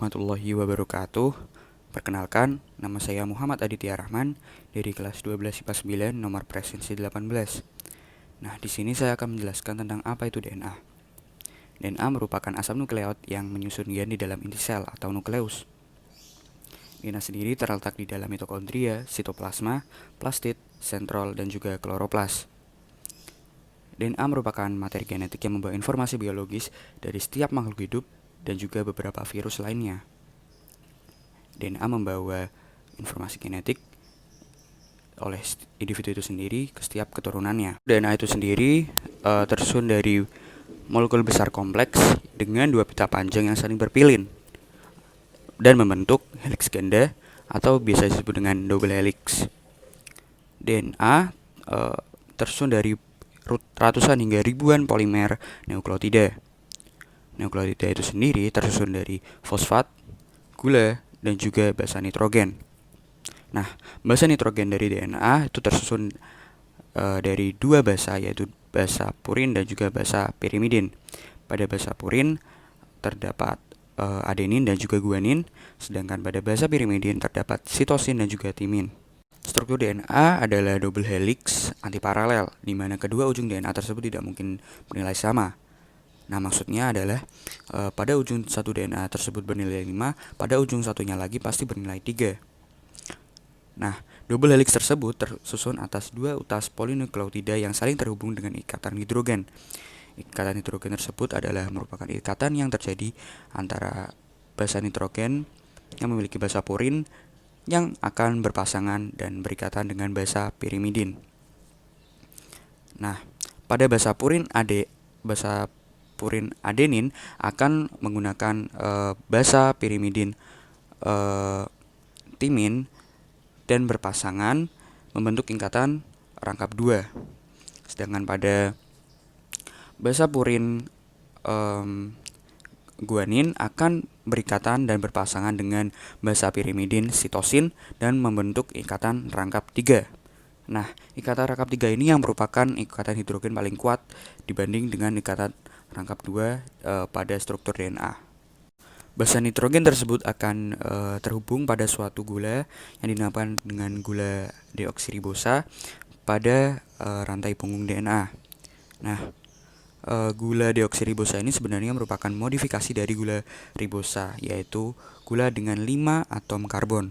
Warahmatullahi wabarakatuh. Perkenalkan, nama saya Muhammad Aditya Rahman dari kelas 12 IPA 9 nomor presensi 18. Nah, di sini saya akan menjelaskan tentang apa itu DNA. DNA merupakan asam nukleot yang menyusun gen di dalam inti sel atau nukleus. DNA sendiri terletak di dalam mitokondria, sitoplasma, plastid, sentrol, dan juga kloroplas. DNA merupakan materi genetik yang membawa informasi biologis dari setiap makhluk hidup dan juga beberapa virus lainnya. DNA membawa informasi genetik oleh individu itu sendiri ke setiap keturunannya. DNA itu sendiri tersusun dari molekul besar kompleks dengan dua pita panjang yang saling berpilin dan membentuk heliks ganda atau biasa disebut dengan double helix. DNA tersusun dari ratusan hingga ribuan polimer nukleotida. Nukleotida itu sendiri tersusun dari fosfat, gula, dan juga basa nitrogen. Nah, basa nitrogen dari DNA itu tersusun dari dua basa, yaitu basa purin dan juga basa pirimidin. Pada basa purin terdapat adenin dan juga guanin, sedangkan pada basa pirimidin terdapat sitosin dan juga timin. Struktur DNA adalah double helix antiparalel, di mana kedua ujung DNA tersebut tidak mungkin bernilai sama. Nah, maksudnya adalah pada ujung satu DNA tersebut bernilai 5, pada ujung satunya lagi pasti bernilai 3. Nah, double helix tersebut tersusun atas dua utas polinukleotida yang saling terhubung dengan ikatan hidrogen. Ikatan hidrogen tersebut adalah merupakan ikatan yang terjadi antara basa nitrogen yang memiliki basa purin yang akan berpasangan dan berikatan dengan basa pirimidin. Nah, pada basa purin adenin akan menggunakan basa pirimidin timin dan berpasangan membentuk ikatan rangkap 2. Sedangkan pada basa purin guanin akan berikatan dan berpasangan dengan basa pirimidin sitosin dan membentuk ikatan rangkap 3. Nah, ikatan rangkap 3 ini yang merupakan ikatan hidrogen paling kuat dibanding dengan ikatan rangkap 2 pada struktur DNA. Basa nitrogen tersebut akan terhubung pada suatu gula yang dinamakan dengan gula deoksiribosa pada rantai punggung DNA. Nah, gula deoksiribosa ini sebenarnya merupakan modifikasi dari gula ribosa, yaitu gula dengan 5 atom karbon.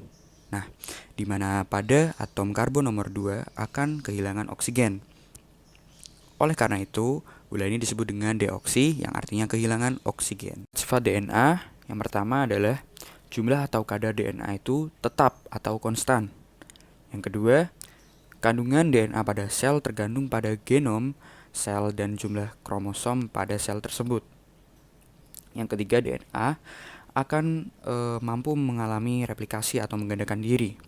Nah, di mana pada atom karbon nomor 2 akan kehilangan oksigen. Oleh karena itu, gula ini disebut dengan deoksi yang artinya kehilangan oksigen. Sifat DNA yang pertama adalah jumlah atau kadar DNA itu tetap atau konstan. Yang kedua, kandungan DNA pada sel tergantung pada genom sel dan jumlah kromosom pada sel tersebut. Yang ketiga, DNA akan mampu mengalami replikasi atau menggandakan diri.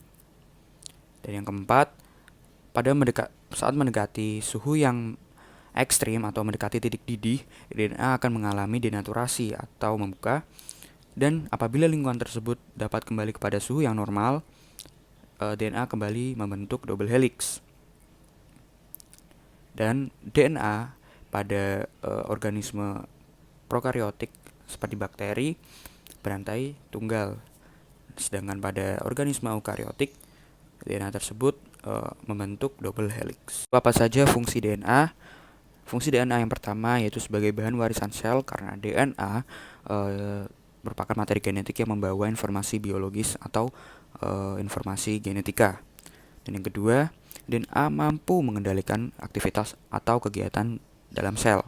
Dan yang keempat, saat mendekati suhu yang ekstrim atau mendekati titik didih, DNA akan mengalami denaturasi atau membuka. Dan apabila lingkungan tersebut dapat kembali kepada suhu yang normal, DNA kembali membentuk double helix. Dan DNA pada organisme prokariotik seperti bakteri berantai tunggal. Sedangkan pada organisme eukariotik, DNA tersebut membentuk double helix. Apa saja fungsi DNA? Fungsi DNA yang pertama yaitu sebagai bahan warisan sel, karena DNA merupakan materi genetik yang membawa informasi biologis atau informasi genetika. Dan yang kedua, DNA mampu mengendalikan aktivitas atau kegiatan dalam sel.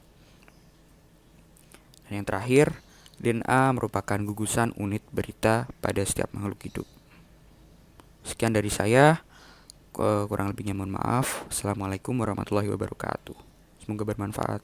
Dan yang terakhir, DNA merupakan gugusan unit berita pada setiap makhluk hidup. Sekian dari saya, kurang lebihnya mohon maaf. Assalamualaikum warahmatullahi wabarakatuh. Semoga bermanfaat.